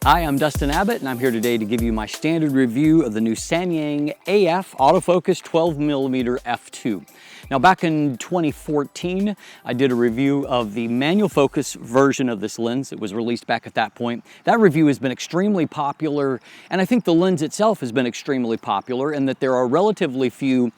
Hi, I'm Dustin Abbott, and I'm here today to give you my standard review of the new Samyang AF Autofocus 12mm f2. Now, back in 2014, I did a review of the manual focus version of this lens. It was released back at that point. That review has been extremely popular, and I think the lens itself has been extremely popular in that there are relatively few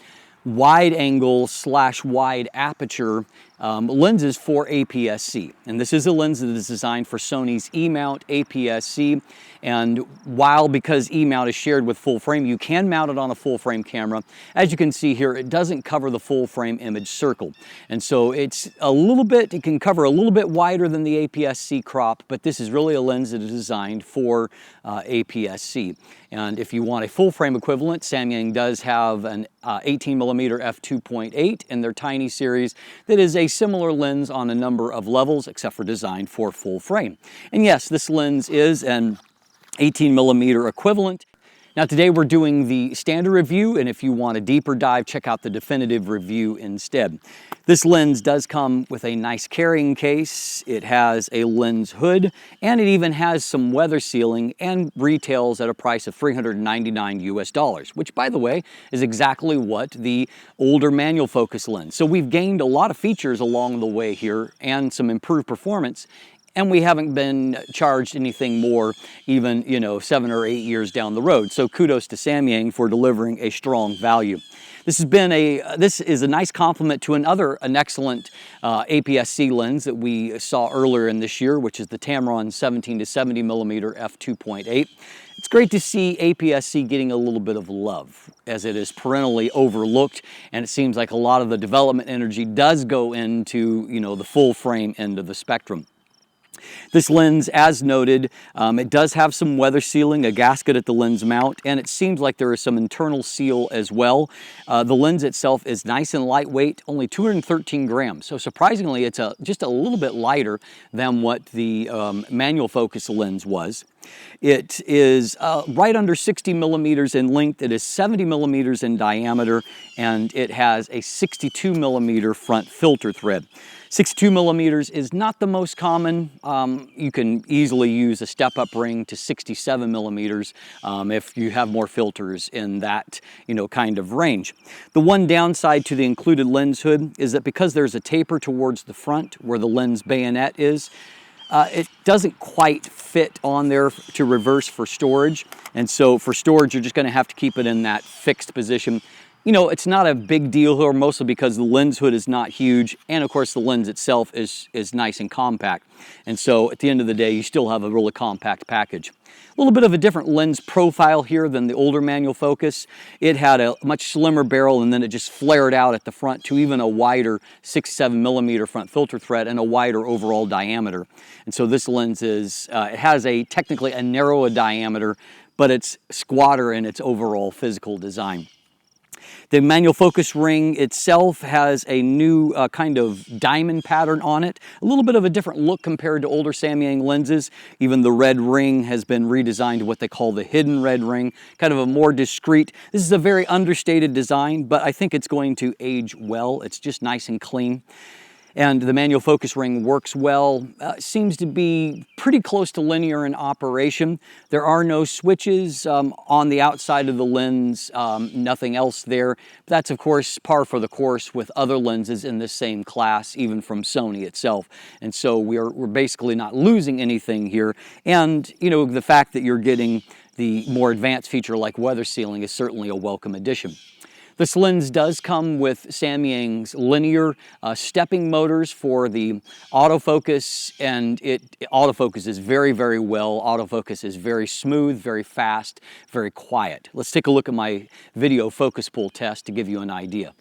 wide angle / wide aperture lenses for APS-C. And this is a lens that is designed for Sony's E-mount APS-C. And while, because E-mount is shared with full frame, you can mount it on a full frame camera. As you can see here, it doesn't cover the full frame image circle. And so it's a little bit, it can cover a little bit wider than the APS-C crop, but this is really a lens that is designed for APS-C. And if you want a full frame equivalent, Samyang does have an 18mm f2.8 in their tiny series that is a similar lens on a number of levels, except for designed for full frame. And yes, this lens is an 18mm equivalent. Now today we're doing the standard review, and if you want a deeper dive, check out the definitive review instead. This lens does come with a nice carrying case. It has a lens hood, and it even has some weather sealing and retails at a price of $399 US, which, by the way, is exactly what the older manual focus lens. So we've gained a lot of features along the way here and some improved performance. And we haven't been charged anything more, even, 7 or 8 years down the road. So kudos to Samyang for delivering a strong value. This is a nice complement to an excellent APS-C lens that we saw earlier in this year, which is the Tamron 17 to 70mm f2.8. It's great to see APS-C getting a little bit of love, as it is perennially overlooked, and it seems like a lot of the development energy does go into, the full frame end of the spectrum. This lens, as noted, it does have some weather sealing, a gasket at the lens mount, and it seems like there is some internal seal as well. The lens itself is nice and lightweight, only 213 grams. So surprisingly, it's just a little bit lighter than what the manual focus lens was. It is right under 60 millimeters in length. It is 70 millimeters in diameter, and it has a 62 millimeter front filter thread. 62 millimeters is not the most common. You can easily use a step-up ring to 67 millimeters if you have more filters in that kind of range. The one downside to the included lens hood is that because there's a taper towards the front where the lens bayonet is, it doesn't quite fit on there to reverse for storage. And so for storage, you're just going to have to keep it in that fixed position. It's not a big deal here, mostly because the lens hood is not huge, and of course the lens itself is nice and compact. And so at the end of the day, you still have a really compact package. A little bit of a different lens profile here than the older manual focus. It had a much slimmer barrel, and then it just flared out at the front to even a wider 6-7 millimeter front filter thread and a wider overall diameter. And so this lens it has technically a narrower diameter, but it's squatter in its overall physical design. The manual focus ring itself has a new kind of diamond pattern on it. A little bit of a different look compared to older Samyang lenses. Even the red ring has been redesigned to what they call the hidden red ring, kind of a more discreet. This is a very understated design, but I think it's going to age well. It's just nice and clean. And the manual focus ring works well, seems to be pretty close to linear in operation. There are no switches on the outside of the lens, nothing else there. That's of course par for the course with other lenses in this same class, even from Sony itself. And so we're basically not losing anything here. And the fact that you're getting the more advanced feature like weather sealing is certainly a welcome addition. This lens does come with Samyang's linear stepping motors for the autofocus, and autofocuses very, very well. Autofocus is very smooth, very fast, very quiet. Let's take a look at my video focus pull test to give you an idea.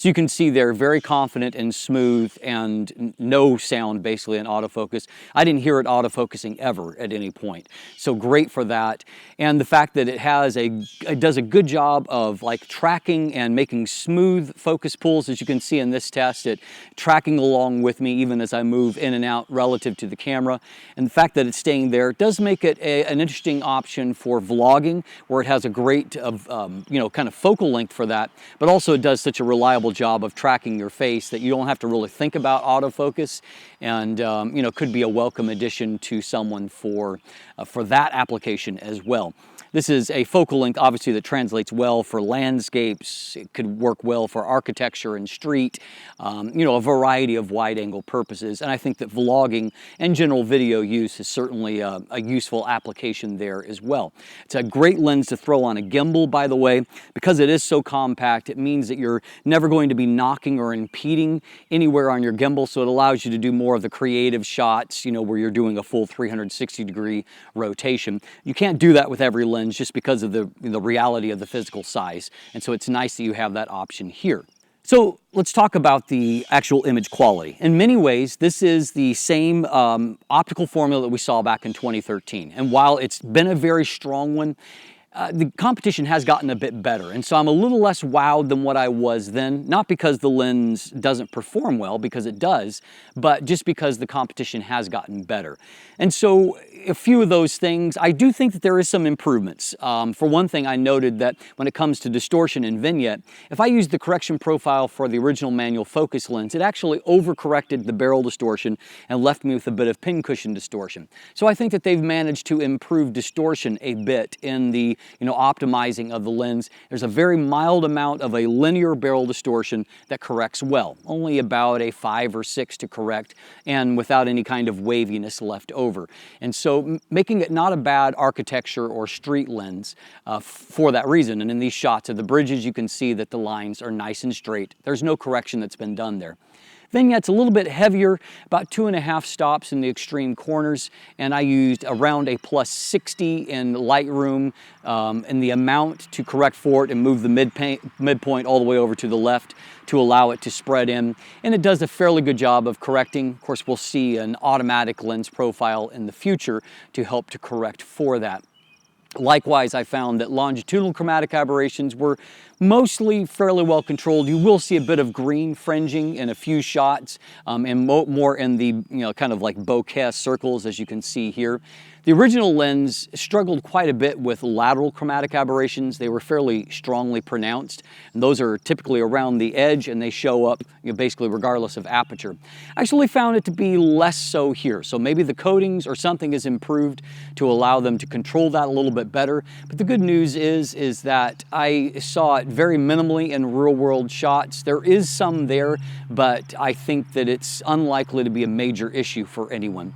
So you can see they're very confident and smooth and no sound basically in autofocus. I didn't hear it autofocusing ever at any point. So great for that. And the fact that it does a good job of like tracking and making smooth focus pulls, as you can see in this test, it tracking along with me even as I move in and out relative to the camera. And the fact that it's staying there does make it an interesting option for vlogging, where it has a great kind of focal length for that, but also it does such a reliable job of tracking your face that you don't have to really think about autofocus, and could be a welcome addition to someone for that application as well. This is a focal length, obviously, that translates well for landscapes. It could work well for architecture and street, a variety of wide-angle purposes. And I think that vlogging and general video use is certainly a useful application there as well. It's a great lens to throw on a gimbal, by the way. Because it is so compact, it means that you're never going to be knocking or impeding anywhere on your gimbal, so it allows you to do more of the creative shots, where you're doing a full 360-degree rotation. You can't do that with every lens, just because of the reality of the physical size. And so it's nice that you have that option here. So let's talk about the actual image quality. In many ways, this is the same optical formula that we saw back in 2013. And while it's been a very strong one, the competition has gotten a bit better, and so I'm a little less wowed than what I was then, not because the lens doesn't perform well, because it does, but just because the competition has gotten better. And so a few of those things, I do think that there is some improvements. For one thing, I noted that when it comes to distortion in vignette, if I used the correction profile for the original manual focus lens, it actually overcorrected the barrel distortion and left me with a bit of pincushion distortion. So I think that they've managed to improve distortion a bit in the optimizing of the lens. There's a very mild amount of a linear barrel distortion that corrects well, only about a 5 or 6 to correct, and without any kind of waviness left over. And so making it not a bad architecture or street lens for that reason. And in these shots of the bridges, you can see that the lines are nice and straight. There's no correction that's been done there. Vignette's a little bit heavier, about 2.5 stops in the extreme corners, and I used around a +60 in Lightroom and the amount to correct for it and move the midpoint all the way over to the left to allow it to spread in. And it does a fairly good job of correcting. Of course, we'll see an automatic lens profile in the future to help to correct for that. Likewise, I found that longitudinal chromatic aberrations were mostly fairly well controlled. You will see a bit of green fringing in a few shots, and more in the kind of like bokeh circles, as you can see here. The original lens struggled quite a bit with lateral chromatic aberrations. They were fairly strongly pronounced, and those are typically around the edge, and they show up basically regardless of aperture. I actually found it to be less so here, so maybe the coatings or something is improved to allow them to control that a little bit better. But the good news is that I saw it very minimally in real-world shots. There is some there, but I think that it's unlikely to be a major issue for anyone.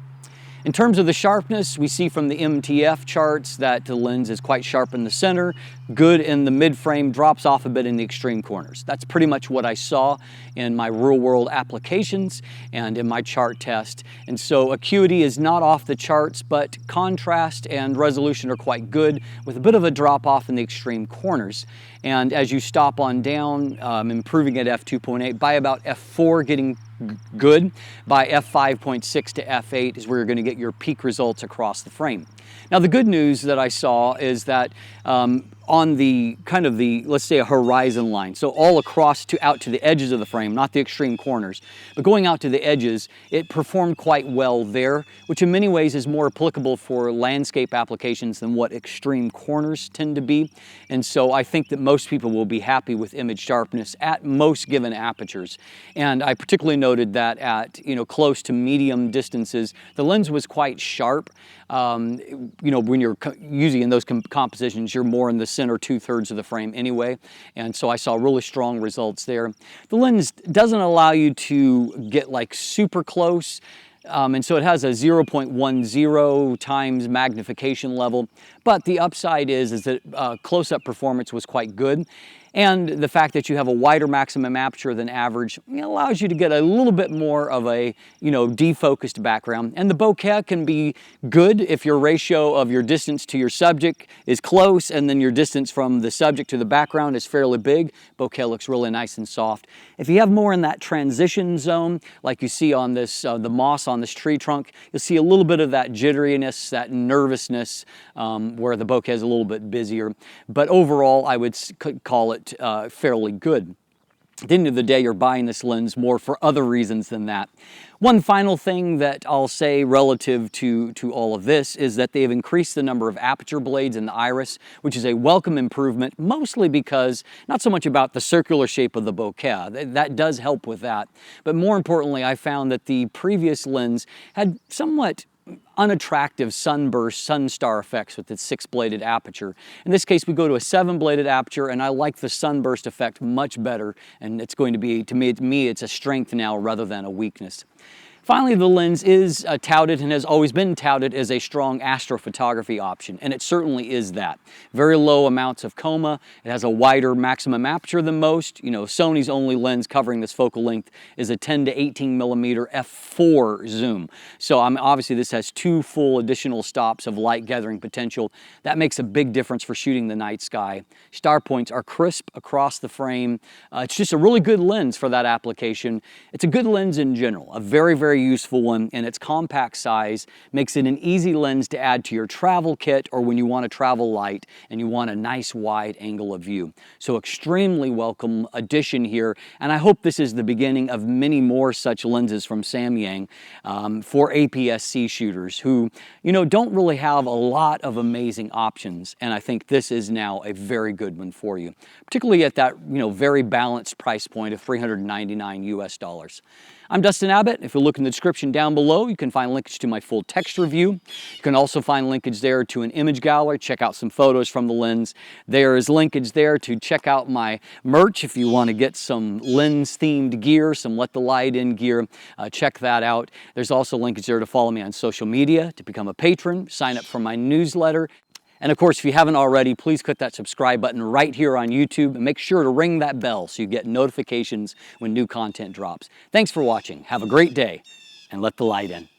In terms of the sharpness, we see from the MTF charts that the lens is quite sharp in the center, good in the mid-frame, drops off a bit in the extreme corners. That's pretty much what I saw in my real-world applications and in my chart test. And so acuity is not off the charts, but contrast and resolution are quite good, with a bit of a drop-off in the extreme corners. And as you stop on down, improving at f2.8, by about f4 getting good, by f5.6 to f8 is where you're going to get your peak results across the frame. Now the good news that I saw is that on the kind of the, let's say, a horizon line, so all across out to the edges of the frame, not the extreme corners, but going out to the edges, it performed quite well there, which in many ways is more applicable for landscape applications than what extreme corners tend to be. And so I think that most people will be happy with image sharpness at most given apertures. And I particularly noted that at close to medium distances, the lens was quite sharp. When you're using in those compositions, you're more in the center 2/3 of the frame anyway, and so I saw really strong results there. The lens doesn't allow you to get like super close, and so it has a 0.10 times magnification level, but the upside is that close-up performance was quite good. And the fact that you have a wider maximum aperture than average allows you to get a little bit more of a, defocused background. And the bokeh can be good if your ratio of your distance to your subject is close and then your distance from the subject to the background is fairly big. Bokeh looks really nice and soft. If you have more in that transition zone, like you see on this, the moss on this tree trunk, you'll see a little bit of that jitteriness, that nervousness, where the bokeh is a little bit busier. But overall, I would call it fairly good. At the end of the day, you're buying this lens more for other reasons than that. One final thing that I'll say relative to all of this is that they've increased the number of aperture blades in the iris, which is a welcome improvement, mostly because, not so much about the circular shape of the bokeh, that does help with that, but more importantly, I found that the previous lens had somewhat unattractive sunburst, sunstar effects with its 6-bladed aperture. In this case, we go to a 7-bladed aperture, and I like the sunburst effect much better, and it's going to be, to me, it's a strength now rather than a weakness. Finally, the lens is touted and has always been touted as a strong astrophotography option, and it certainly is that. Very low amounts of coma. It has a wider maximum aperture than most. Sony's only lens covering this focal length is a 10 to 18 millimeter f4 zoom. So obviously this has 2 full additional stops of light gathering potential. That makes a big difference for shooting the night sky. Star points are crisp across the frame. It's just a really good lens for that application. It's a good lens in general, a very, very useful one, and its compact size makes it an easy lens to add to your travel kit or when you want to travel light and you want a nice wide angle of view. So extremely welcome addition here, and I hope this is the beginning of many more such lenses from Samyang for APS-C shooters who, don't really have a lot of amazing options, and I think this is now a very good one for you, particularly at that, very balanced price point of $399 US. I'm Dustin Abbott. If you look in the description down below, you can find linkage to my full text review. You can also find linkage there to an image gallery, check out some photos from the lens. There is linkage there to check out my merch if you want to get some lens-themed gear, some Let the Light In gear. Check that out. There's also linkage there to follow me on social media, to become a patron, sign up for my newsletter. And of course, if you haven't already, please click that subscribe button right here on YouTube and make sure to ring that bell so you get notifications when new content drops. Thanks for watching. Have a great day and let the light in.